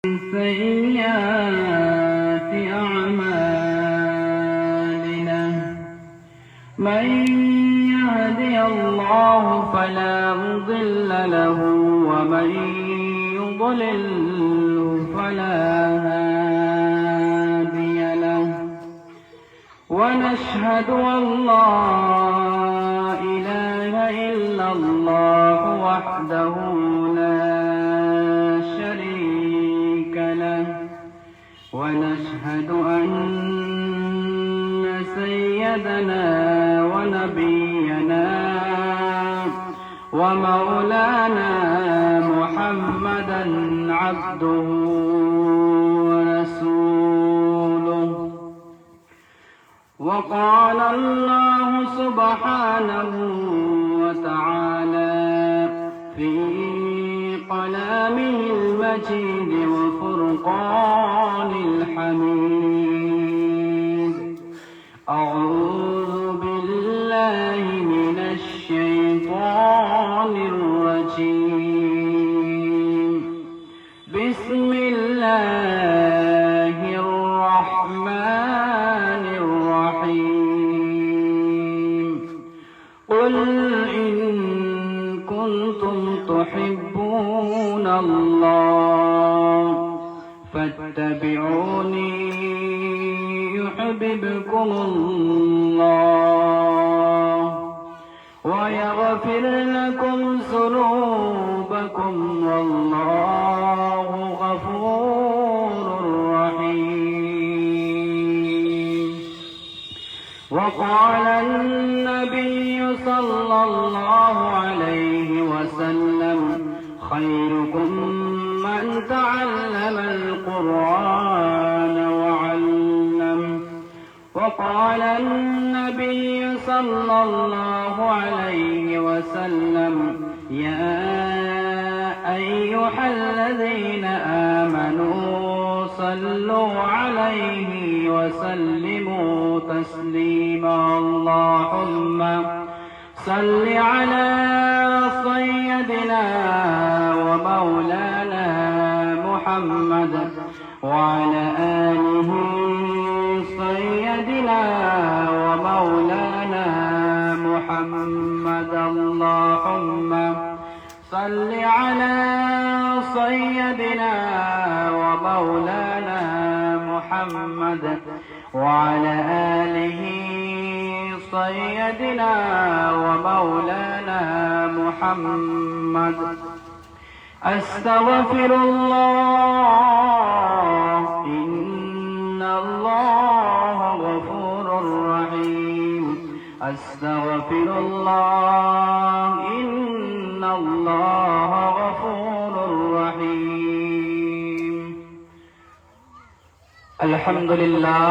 سيئات أعمالنا من يهدي الله فلا مضل له ومن يضلل فلا هادي له ونشهد أن لا إله إلا الله وحده لا شريك له ونشهد أن سيدنا ونبينا ومولانا محمدا عبده ورسوله. وقال الله سبحانه وتعالى في كلامه المجيد وفرقان الحميد: أعوذ بالله من الشيطان الرجيم. بسم الله الرحمن الرحيم. قل إن كنتم تحبون الله فاتبعوني يحببكم الله ويغفر لكم ذنوبكم والله غفور رحيم. وقال النبي صلى الله عليه وسلم: خيركم من تعلم القرآن وعلمه. وقال النبي صلى الله عليه وسلم: يا أيها الذين آمنوا صلوا عليه وسلموا تسليما. اللهم صل على سيدنا ومولانا محمد وعلى آله سيدنا ومولانا محمد. اللهم صل على سيدنا ومولانا محمد وعلى آله سيدنا ومولانا محمد. أستغفر الله إن الله غفور رحيم. أستغفر الله إن الله غفور رحيم. الحمد لله.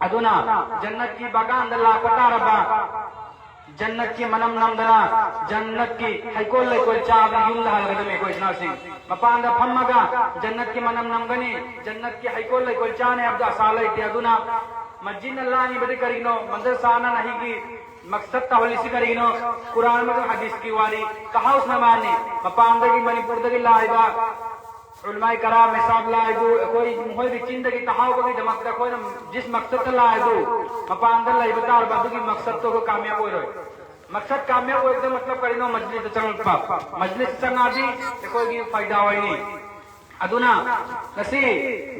ادنا جنت کی بگان اللہ پتا ربا جنت کی منم نم دنا جنت کی حیکول لے کوئی چاہ یوں لہا لگا میں کوئی ناسی مپاندہ پھمگا جنت کی منم نم گنی جنت کی حیکول لے کوئی چاہ نے عبدہ سالہ اتی ادنا مسجد اللہ نہیں بدی کرینو منظر سانا نہیں کی مقصد تحولی سی کرینو قرآن میں حدیث کی واری کہا اس نے مانی مپاندہ کی منی پوردگی لائبا علماء کرام حساب لائے دو کوئی محوی چندگی تحاو کو بھی دمکتا کوئی جس مقصد لائے دو مپاندر لائے بتا رہا بادو کی مقصد تو کو کامیاب ہوئی رہے مقصد کامیاب ہوئی دے مطلب کرینو مجلس چنگ پا مجلس چنگ آدھی کوئی کی فائدہ ہوئی نہیں ادنا نسی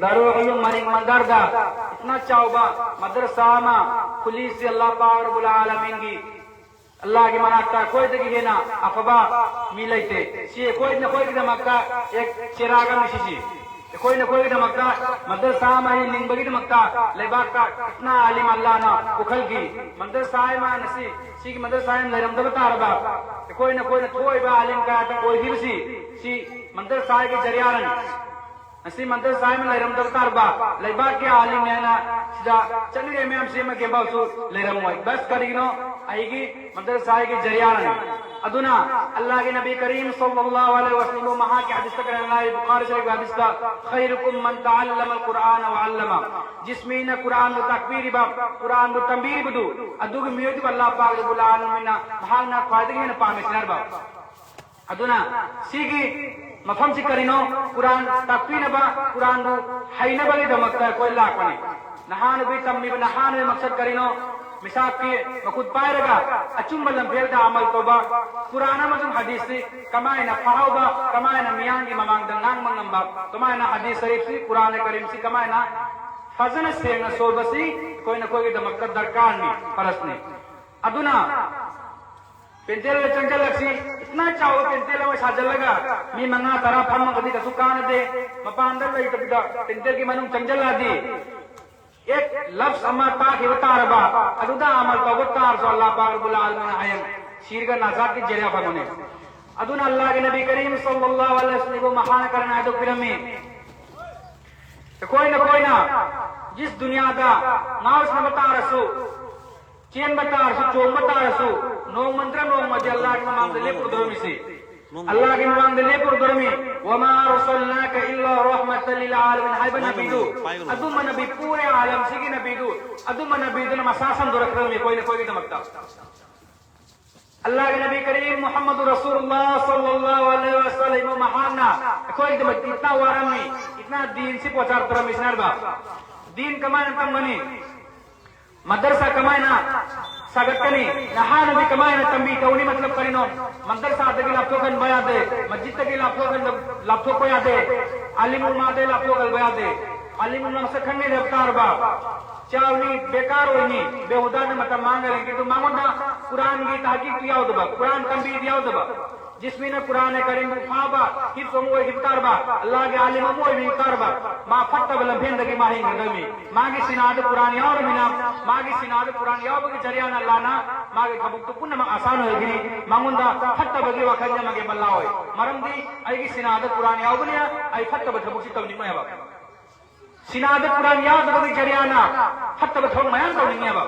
دارو علوم مرین مندر دا اتنا چاہو با مدرسہ ما کلیس سے اللہ پاک رب العالمین کی اللہ کی مناتا کوئی دکی ہے نا افبا میلیتے سی کوئی نہ کوئی کی دمکتا ایک چراغا مشیشی کوئی نہ کوئی کی دمکتا مدرسہ میں ننبگی دمکتا لیباکتا اتنا عالم اللہ نا اکھل کی مدرسہ میں نسی سی کی مدرسہ میں لرم دبتا ربا کوئی نہ کوئی نہ کوئی با عالم کا کوئی بھی سی مدرسہ کے جریارن نسی مدرسہ میں لرم دبتا ربا لیباک کے عالم ہے نا سیدھا چلی رہے میں ہم سے میں کے باوسو لرم ہوئی بس کرینو آئی گی مدرسہ کی جریان ادنا اللہ کے نبی کریم صلی اللہ علیہ وسلم مہا کی حدیث تک رہنا ہے بخاری شریف حدیث کا خیرکم من تعلم القرآن وعلمہ جس میں نہ قرآن و تکبیر با قرآن و تنبیر بدو ادو کی میوت اللہ پاک رب العالمین مہا نہ فائدگی نہ پامیشنر با ادنا سیگی مفہم سی کرینو قرآن تکبیر با قرآن و حینہ بلی دمکتا ہے کوئی لاکھ بنے نحان بھی تنبیر نحان بھی مقصد کرینو مثال کی مخود پائے رگا اچھم بلن پھیل دا عمل تو با قرآن مجھم حدیث سی کمائنا فہو با کمائنا میانگی ممانگ دنگانگ منگم با کمائنا حدیث شریف سی قرآن کریم سی کمائنا فضن سیگنا صوبہ سی کوئی نہ کوئی دمکت درکان نہیں پرسنے ادنا پینتیل چنجل لگ سی اتنا چاہو پینتیل میں شاجل لگا می منگا ترا پھم قدی کا سکان دے مپاندر لئی تبدا پینتیل کی منم چنجل لا دی ایک لفظ اما تاکی وطار با ادودا عمل کا وطار سو اللہ پاک رب العالمین آئیم شیرگا نازاد کی جریہ بھگونے ادونا اللہ کے نبی کریم صلی اللہ علیہ وسلم کو محان کرنا ہے دو فلم میں کوئی نہ جس دنیا دا ناوس نے بتا رسو چین بتا رسو چون بتا رسو نو منتر نو مجھے اللہ کے ممان دلے پر دومی سے اللہ کے ممان دلے پر درمی وما رسولناک الا رحمت للعالمین ہائی با نبی دو ادو من نبی پورے عالم سکی نبی دو ادو من نبی دو مساسن دو رکھ میں کوئی نہ کوئی دمکتا اللہ کے نبی کریم محمد رسول اللہ صلی اللہ علیہ وسلم محانا کوئی دمکتا اتنا وارمی اتنا دین سے پوچھار پرمیشنر با دین کمائنا تم بنی مدرسہ کمائنا ساگتنی نحان بھی کمائنا تنبی کونی مطلب کرینو مدرسہ دگی لفتو کن بیا دے مسجد تگی لفتو کو یا دے علم علماء دے لفتو کن بیا دے علم علماء سکھنی رفتار با چاونی بیکار ہوئی بے خدا نے مطلب مانگا لیں کہ تو مانگو نا قرآن کی تحقیق کیا ہو دبا قرآن تنبی دیا ہو دبا جس میں نے قرآن کریم خوابا حفظ اموئی حفظار با اللہ کے عالم اموئی حفظار با ما فتح بلن بھیندگی ماہی نگمی ماگی سناد قرآن یاور منا ماگی سناد قرآن یاور کی جریان اللہ نا ماگی خبک تو کنہ آسان ہوئی گنی مانگون دا فتح بگی وکھنجا مگی بلہ ہوئی مرم دی ایگی سناد قرآن یاور بنیا ای فتح بگی سی تونی میں با سناد قرآن یاور بگی جریانا فتح بگی میان تونی میں با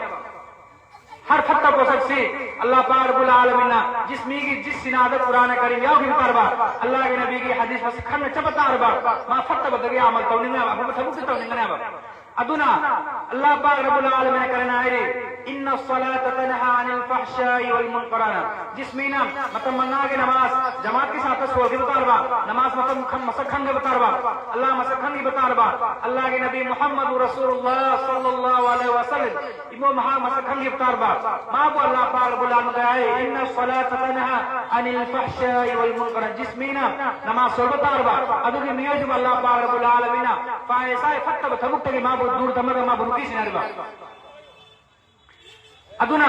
ہر فتح کو سکسی اللہ پاک رب العالمین جس میگی جس سناد قرآن کریم یا بھی پاربا اللہ کے نبی کی حدیث میں سکھن چپتا ربا ما فتح بدگی عمل تو نہیں ہے ابو تھبو تو نہیں ہے ادنا اللہ پاک رب العالمین کرنا ہے ان الصلاۃ تنہا عن الفحشاء والمنکر جس میں مطلب مننا کے نماز جماعت کے ساتھ سو کے بتاربا نماز مطلب مسکھن کے بتاربا اللہ مسکھن کی بتاربا اللہ کے نبی محمد رسول اللہ صلی اللہ علیہ وسلم امام مہا مسکھن کی بتاربا ما کو اللہ پاک رب العالمین کہا ہے ان الصلاۃ تنہا عن الفحشاء والمنکر جس میں نماز سو بتاربا ادو کی میوج اللہ پاک رب العالمین فائسا فتح تھبک کے ما دور دمر ما بروکی سنربا ادنا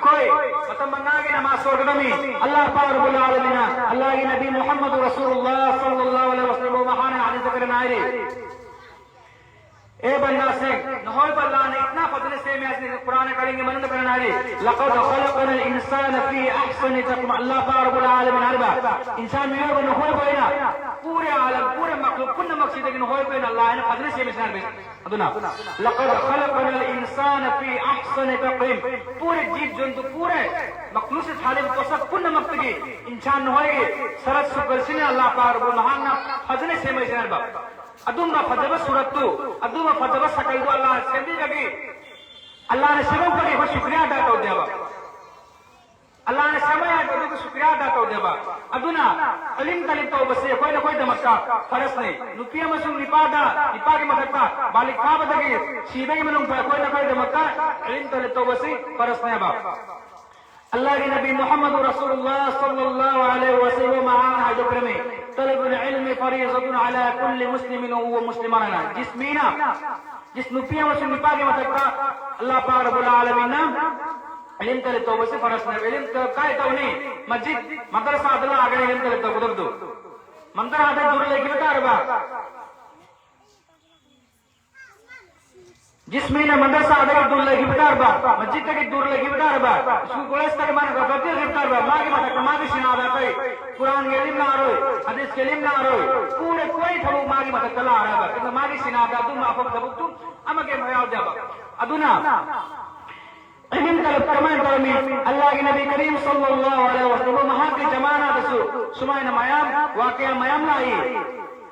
کوئی مطلب منگا کے نماز سو گدمی اللہ پاک رب العالمین اللہ کے نبی محمد رسول اللہ صلی اللہ علیہ وسلم مہانے حدیث کرنا ہے اے بندہ سے نہوئی پر اللہ نے اتنا فضل سے میں ایسے قرآن کریں گے منند کرنا ہے لقد خلقنا الانسان فی احسن تقویم اللہ پاک رب العالمین اربا انسان میں نہوئی بوئینا پورے عالم پورے مخلوق کن مقصد لیکن ہوئے کوئی اللہ ہے فضل سے مثال بھی ادنا لقد خلقنا الانسان فی احسن تقویم پورے جیب جنتو پورے مخلوق سے حالم کو سب کن مقصد کی انسان ہوئے سرد سکر سنے اللہ پاک رب المحان فضل سے مثال با ادوما فضل صورتو ادوما فضل سکل دو اللہ سندی لگی اللہ نے سبب پڑی وہ شکریہ ادا کر دیا با اللہ نے سمایا تو کو شکریہ ادا کر دیا با ادنا علم طلب تو بس کوئی نہ کوئی دمکا فرض نہیں نپیا مسوم نپادا نپا کے مدتا بالک کا بدگی سیدھے منوں کوئی نہ کوئی دمکا علم طلب تو بس فرض نہیں با اللہ کے نبی محمد رسول اللہ صلی اللہ علیہ وسلم معانا جو کرمے طلب العلم فریضۃ علی کل مسلم و مسلمانہ جس مینا جس نپیا مسوم نپا کے مدتا اللہ پاک رب العالمین علم تلے توبہ سے فرض نہیں علم کائے تو نہیں مسجد مدرسہ عدلہ آگے علم تلے توبہ در دو مندر آدھے دور لے کی بتا رہا جس میں مدرسہ آدھے دور لے کی بتا رہا مسجد تک دور لے کی بتا رہا اس کو کولس تک مانا کرتے ہیں بتا رہا ماں کی ماتا ماں کی سنا آدھا کئی قرآن کے علم نہ آ رہے حدیث کے علم نہ آ رہے پورے کوئی تھوڑو ماں کی ماتا کلا آ رہا ہے ماں کی سنا آدھا تم افق سبق تم اما کے محیاؤ جابا ادنا علم طلب فرمائیں کرمی اللہ کے نبی کریم صلی اللہ علیہ وسلم مہاں کی جمانہ دسو سمائن میام واقعہ میام لائی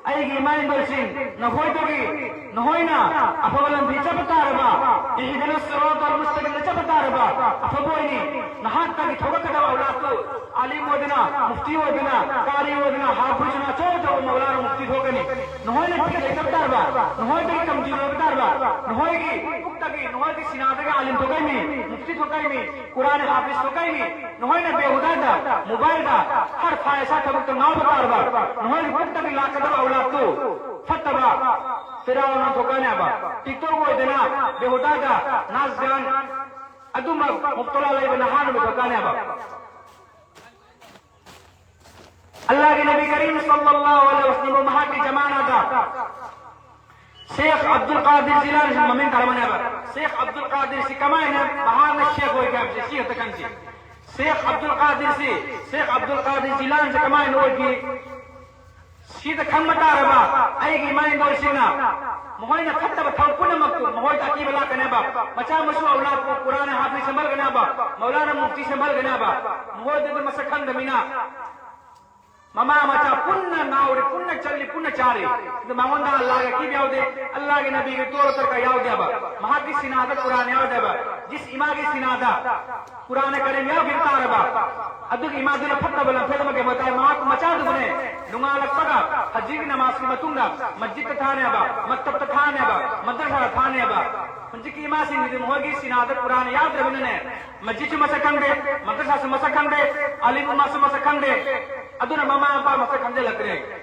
ای گی ایمان درسین نہ ہوئی تو گی نہ ہوئی نا افولن بھی چپتا ربا اہدن الصراط المستقیم چپتا ربا افبوئنی نہ ہاتھ تک ٹھوکا کٹا اولاد تو عالم ودنا مفتی ودنا قاری ودنا حافظنا چوتو مولانا مفتی ٹھوکنی نہ ہوئی نا ٹھیک چپتا ربا نہ ہوئی تو کمزور ہوتا ربا نہ ہوئی گی پکتا گی نہ ہوئی گی سنادہ گا عالم ٹھوکائی میں مفتی ٹھوکائی میں قرآن حافظ ٹھوکائی میں نہ ہوئی نا بے ہدا دا موبائل دا ہر فائسہ ٹھوک تو ناو بتا ربا نہ ہوئی گی پکتا گی لاکدر اولاد تو فتبا فراؤنا ٹھوکانے ابا ٹکٹو کو ادنا بے ہدا دا ناز گان ادو مبتلا علیہ بنہان میں ٹھوکانے ابا اللہ کے نبی کریم صلی اللہ علیہ وسلم مہا کی جمانہ دا شیخ عبدالقادر جیلانی سے ممین کرمانے ابا شیخ عبدالقادر سے کمائے نا مہان شیخ ہوئی کہ شیخ تکن سے شیخ عبدالقادر جیلانی سے کمائے نا ہوئی کہ شید کھنگ مٹا ربا اے گی مائن دور سینا محوئی نا خطب تھاو کن مکتو محوئی تاکیب اللہ کنے با مچا مشو اولاد کو قرآن حافظ سنبھل گنا با مولانا مفتی سنبھل گنا با محوئی دے مسکھن دمینا مما مچا پن ناوڑی پن چلی پن چاری مہوندہ اللہ کا کی بیاو دے اللہ کے نبی کے طور اتر کا یاو دیا با مہا کی سنادہ قرآن یاو دیا با جس امام کی سنادہ قرآن کریم یاو گرتا ربا ادوک امام دینا پھٹا بلا پھر مکے بتائے مہا کو مچا دو بنے نگا لگ پگا حجی کی نماز کی متونگا مسجد تھانے با مکتب تھانے با مدرسہ تھانے با منجی کی امام سی نظم ہوگی سنادہ قرآن یاد ربننے مسجد سے مسکن دے مدرسہ سے مسکن دے علم امام سے مسکن دے ادونا ماما پا مسکن دے لگ رہے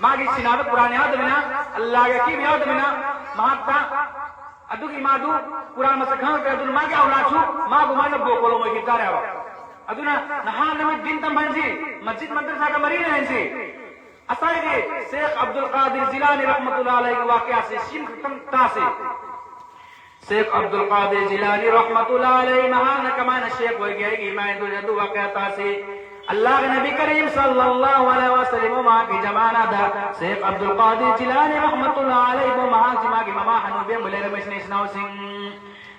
ماں کی سنادہ قرآن یاد ربنا اللہ کا کی یاد ربنا ماں تا ادو کی ماں دو قرآن مسکن دے ادونا ماں کی اولاد چھو ماں کو مانا بو کولو میں گرتا رہا ادونا نہان نمت دین تم بنسی مسجد مدرسہ کا مرین ہے انسی اسائی دے شیخ عبدالقادر جیلانی رحمت اللہ علیہ کے واقعہ سے شیم ختم تا سے شیخ عبدالقادر جیلانی رحمت اللہ علیہ مہان کمان شیخ ہوئی گئے گی میں دو جدو واقعہ تا سے اللہ کے نبی کریم صلی اللہ علیہ وسلم ماں کی جمانہ دا شیخ عبدالقادر جیلانی رحمت اللہ علیہ وہ مہان سے ماں کی مما حنوبی ملے رمشن اسناو سنگ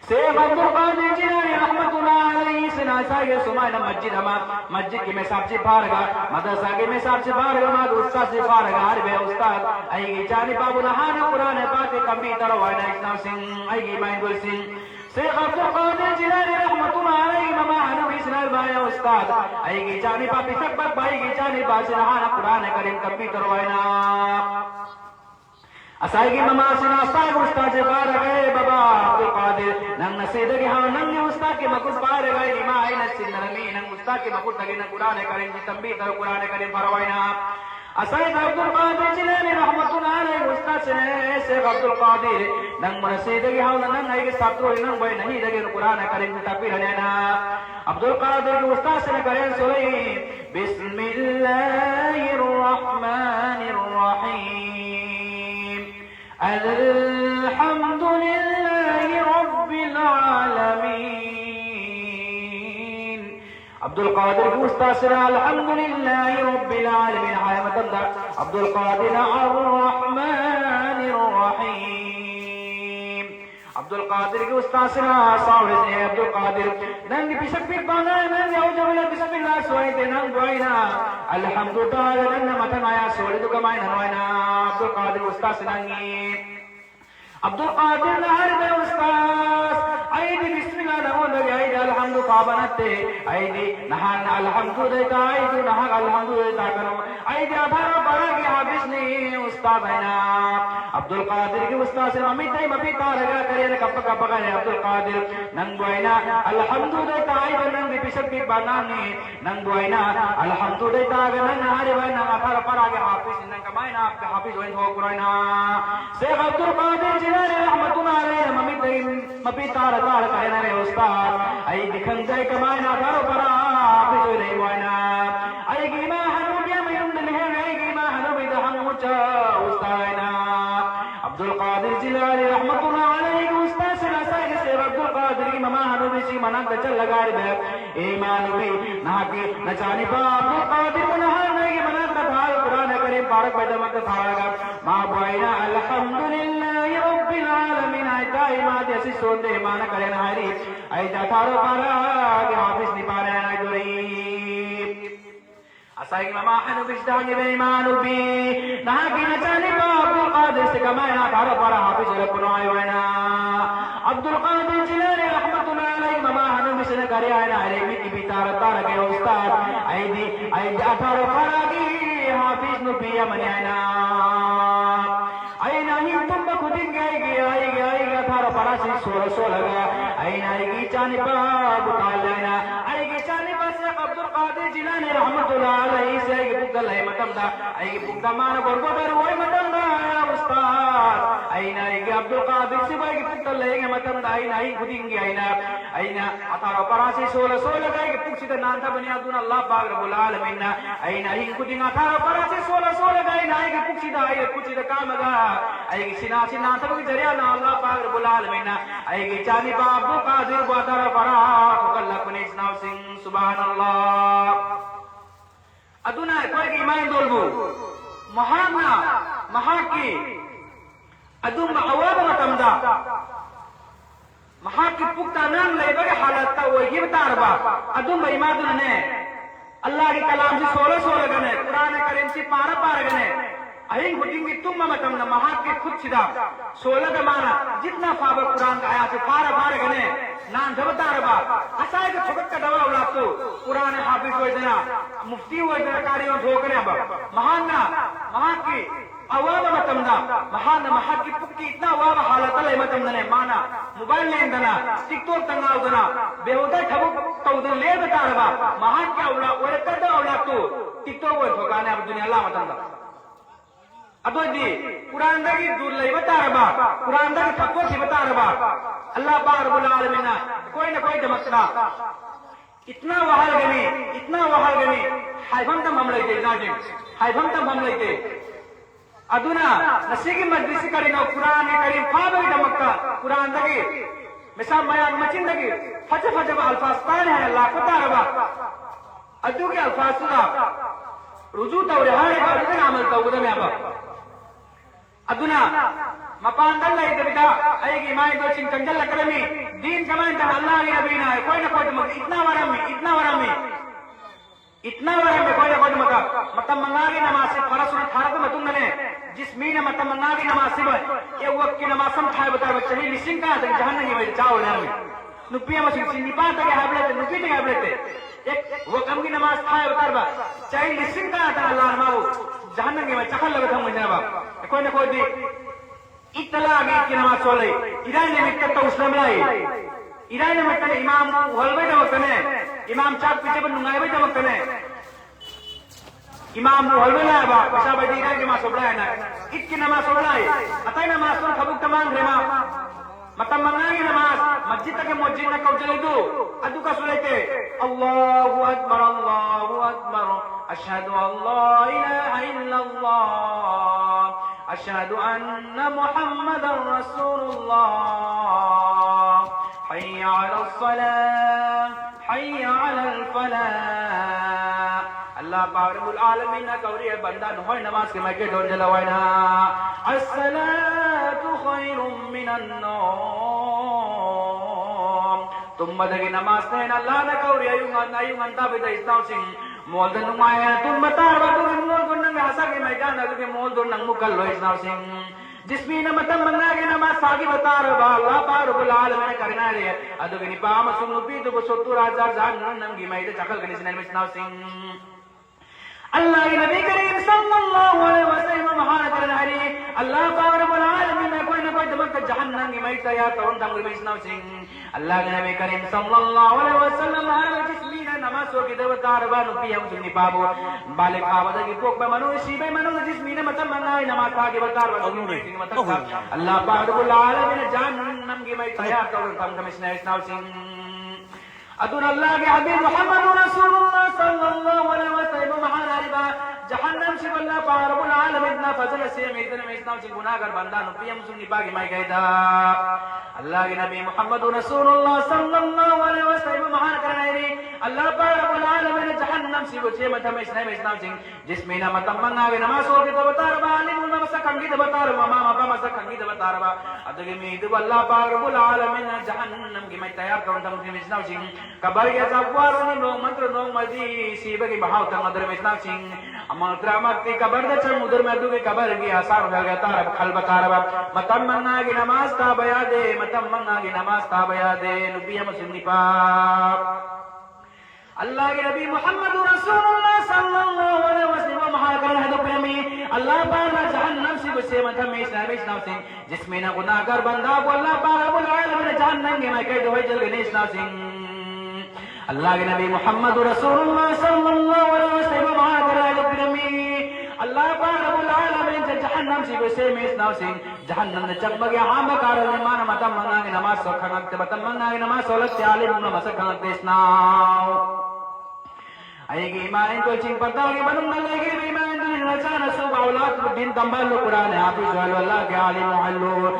شیخ عبدالقادر جیلانی رحمت اللہ علیہ سناسا یہ سمائنا مسجد ہما مسجد کی میں صاحب سے پارگا مدرسہ کی میں صاحب سے پارگا ماں استاد سے پارگا ہر بے استاد ایگی چانی بابو نہان قرآن پاک کمپیوٹر وائنا اسناو سنگ ایگی مائن گل سنگ شیخ عبدالقادر جیلانی رحمت اللہ علیہ مما حنوبی سنال بایا استاد ایگی چانی پاپی سکبک بائی گی چانی باسی نہان قرآن کریم کمپیوٹر وائنا اسائی کی مما سنا استاد استاد سے پار گئے بابا عبدالقادر ننگ نسیدگی ہاں ننگ استاد کے مکر پار گئے لما آئی نسی نرمی ننگ استاد کے مکر تگی ننگ قرآن کریم کی تنبیہ تر قرآن کریم پروائنا اسائی عبدالقادر جیلانی رحمت اللہ علیہ استاد سے شیخ عبدالقادر ننگ نسیدگی ہاں ننگ آئی کے ساتھ روئی ننگ بھائی نہیں دگی قرآن کریم کی تنبیہ لینا عبدالقادر کے استاد سے کریں سوئی بسم اللہ الرحمن الرحیم الحمد لله رب العالمين عبد القادر کی استاد سے الحمدللہ رب العالمین ہے مطلب عبد القادر الرحمن الرحیم عبد القادر کی استاد سے صاحب سے عبد القادر نن بشک بانا نن یوجب بسم اللہ سویت نن دوینا الحمدللہ نن متن آیا سویت کمائن نوینا عبد القادر استاد سے ننگی عبد القادر نهار استاذ ايدي بسم الله نقول ايدي الحمد فابنته ايدي نهار الحمد لله ايدي نهار الحمد لله کرو ايدي اثر بڑا کے حافظ نے استاد ہے نا عبد القادر کے استاد سے امیت ہے مبی تارگا کرے کپ کپ کرے عبد القادر ننگوینا الحمد لله ايدي نن بشک بنانی ننگوینا الحمد لله نن نهار وینا اثر بڑا کے حافظ نے کمائنا آپ کے حافظ ہوئے ہو قرآن شیخ عبد القادر رحمت اللہ علیہ مبی تار تار کہنا رہے استاد ای دکھن جائے کمائنا دارو پرا حافظ رہے وائنا ای گیما حنو بیا میرم دلہر ای گیما حنو بیدہ ہموچا استادنا عبد القادر جلال رحمت اللہ علیہ استاد سے نسائل سے عبد القادر کی مما حنو بیسی منان دچل لگا رہے بے ایمان بھی ناکی نچانی پا عبد القادر کو نہار نہیں منان دھار قرآن کریم بارک بیدہ مدد تھارگا ما بوائنا الحمدللہ رب العالمین آئیتا ایمات ایسی سوندے ایمانا کریں آئیری آئیتا تھارو پارا کہ حافظ نہیں پا رہے ہیں آئی دوری اسائی کی مما حنو بشتاگی بے ایمانو بھی نہا کی نچانی پا عبد القادر سے کمائنا تھارو پارا حافظ رکنو آئی وائنا عبد القادر جلال رحمت اللہ علیہ مما حنو بشتاگی کرے آئینا آئیری میتی بیتار تارا کے استاد آئیدی آئیتا تھارو پارا کی حافظ نو پیا منی آئینا آئینا ہی تم بخودیں گے آئیگا تھارا پارا سی سولہ سولہ گا آئینا آئیگی چانی پا بطال جائنا آئیگی چانی پا سے عبد القادر جلانی رحمت اللہ علیہ سے آئیگی پکتا لئے مطم دا آئیگی پکتا مانا برگو در ہوئی مطم دا استاد آئینا آئیگی عبد القادر سے آئیگی پکتا لئے گے مطم دا آئینا آئیگی خودیں گے آئینا تھارا پارا سی سولہ سولہ گا آئیگی پک سیدہ نانتا بنیادون اللہ پاک رب العالمین آئینا آئیگی خودیں گا تھارا پارا سی سولہ سولہ گا آئینا آئیگی پک سیدہ آئیگی پک سیدہ کام گا آئیگی سناسی نانتا بکی جریہ نا اللہ پاک رب العالمین آئیگی چانی پا عبد القادر باتارا پارا اللہ کنیس ناو سنگ سبحان اللہ ادونا کوئی کی ایمان دولگو محانا محاکی ادوم با عواب متمدا محاکی پکتا نام لئے بگی حالتا ہوئی یہ بتا ربا ادوم با ایمان دولنے اللہ کی کلام سے سولہ سولہ گنے قرآن کریم سے پارا پارا گنے اہین خودیں گی تم ممتمنا محاک کے خود چھدا سولہ گمانا جتنا فابر قرآن کا آیا سے پارا پارا گنے نان دھبتا ربا اسائے کہ چھکت کا دوا اولاد تو قرآن حافظ ہوئی دینا مفتی ہوئی دینا کاریوں دھوکنے اب مہانا محاک کی عواب متمنا مہانا محاک کی پکی اتنا عواب حالت اللہ متمنا مانا موبائل لین دینا ٹک توک تنگاو دینا بیہودہ ٹھبک تو دن لے بتا ربا محاک کی اولاد ورکر دا اولاد تو ٹک توک ہوئی ٹھوکانے اب دنیا اللہ متمنا ادو جی قرآن دگی دور لئی بتا ربا قرآن دگی تھپو سی بتا ربا اللہ پاک رب العالمین کوئی نہ کوئی دمکنا اتنا وحال گنی حیفم تم ہم لیتے ناجم حیفم تم ہم لیتے ادونا نسیگی مجلسی کرنا قرآن کریم خوابی دمکتا قرآن دگی مثال میان مچین دگی فجب الفاظ تانے ہیں اللہ کتا ربا ادو کے الفاظ سنا رجوع تو رہانے کا رجوع عمل تو گدہ میں آبا ادونا مپاندل لئی دبیتا ایک ایمائی دو چن کنجل لکرمی دین کمائن تھا اللہ علیہ نبینا ہے کوئی نہ کوئی دمک اتنا ورمی کوئی نہ کوئی دمکا مطلب منگاگی نماسب فرسونا تھارت متنگنے جس مین مطلب منگاگی نماسب یہ وقت کی نماسم تھائے بتا بچہی لسنگ کہا تک جہنگی میں چاہو نرمی نپیہ مسلم سی نپاتا کے حابلتے نپی تک حابلتے ایک وقم کی نماز تھائے بتا رہا چاہی لسنگ کہا تھا اللہ نماؤ جہنگی میں چکھل لگتا ہوں جنابا کوئی نہ کوئی دی اطلاع آگی کی نماز سو لئی ادائی نے مکتب تو اسلام لائی ادائی نے مکتب امام غلبی دا وقت نے امام چاک پیچھے پر ننگائی بھی دا وقت نے امام غلبی لائے با پشا بیدی ادائی کی نماز سو بلائے نا ات کی نماز سو بلائی اتائی نماز سو خبوک تمام رہا مطلب منگائی نماز مسجد تک موجود نہ کو چلے دو ادو کا سو لیتے اللہ اکبر اشہدو اللہ الہ الا اللہ اشہد ان محمد رسول اللہ حی علی الصلاة حی علی الفلاح الفلاح اللہ پاک رب العالمین کوری بندہ نوئی نماز کے میں کے ڈون جلوائنا الصلاة خیر من النوم تم مدگی نماز تین اللہ نے کوری ایوں انتا بیتا اسلاو سنگ مول دن نمائے تم بتار باتو مول دن ننگ حسا کے میدان لگے مول دن ننگ مکل لو اسلاو سنگ جس میں نمتم منگا کے نماز ساگی بتا رہا اللہ پاک رب العالمین کرنا ہے ادو گنی پام سنو پیدو بسوتو راجا جان ننگی مائد چکل گنی سنین مسناو سنگ اللہ کے نبی کریم صلی اللہ علیہ وسلم مہانا کرنا ہے اللہ پاک رب العالمین میں کوئی نہ کوئی دمک جہنم کی مائد تیار تون دنگل مسناو سنگ اللہ کے نبی کریم صلی اللہ علیہ وسلم مہانا جس میں نماز سو کی دوتا ربا نبی ہم سنی پابو بالک آبادہ کی پوک بے منو شیبے منو جس میں مطلب منائی نماز ساگی بتا ربا اللہ پاک رب العالمین جہنم کی مائد تیار تون دنگل مسناو سنگ ادون اللہ کے حبیب محمد رسول اللہ صلی اللہ علیہ وسلم مہانا ربا جہنم سے اللہ پاک رب العالمین اتنا فضل سے میدن میں اسلام سے گناہگر بندہ نبی ہم سنی پاکی مائی گئیتا اللہ کے نبی محمد رسول اللہ صلی اللہ علیہ وسلم مہانا کرنا ہے اللہ پاک رب العالمین جہنم سے بچے مدھم اسلام اسلام سے جس میں نمتم منگاوے نماز ہوگی تو بتا ربا علم مسا کنگی تو بتا ربا ماما با مسا کنگی تو بتا ربا ادھگی میدو اللہ پاک رب العالمین جہنم کی میں تیار کروں تم سے اسلام سے قبر یا زوارونی نو منتر نو مجی سیبہ کی بہاو تنگ ادھر میں اسلام سے مقرامت کی قبر دے چل مدر میں دوگی قبر کی آثار ہو گیا تارب خلب تارب متم منگا کی نماز تا بیا دے متم منگا کی نماز تا بیا دے نبی ہم سنی پاک اللہ کے نبی محمد رسول اللہ صلی اللہ علیہ وسلم مہاگر ہے دپرمی اللہ پاک جہنم سے بچے متم اسلام اسلام سے جس میں نہ گناہگر بندہ کو اللہ پاک رب العالمین جہنم کے میں کہہ دو جل گنے اسلام سے اللہ کے نبی محمد رسول اللہ صلی اللہ علیہ وسلم مہاگر ہے دپرمی اللہ پاک رب العالمین جہنم سے بچے میں اسلام سے جہنم نے چک بگیا عام بکار مان متم منگا کی نماز سو کھنگتے متم منگا کی نماز سولت سے عالم نماز کھنگتے اسلام آئے گی ایمان کو چنگ پتہ ہوگی بنوں نہ لے گی ایمان تو نچانا صوب اولاد دین دنبالو قرآن حافظ والو اللہ کے عالم محلو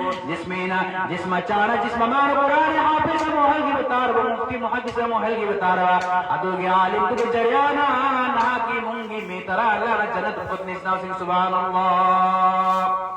جسم چانا جسم مان قرآن حافظ محل کی بتار وہ مفتی محدث محل کی بتار ادو کے عالم تو جریانا نہا کی مونگی میں ترا اللہ جنت فتنی سناو سنگ سبحان اللہ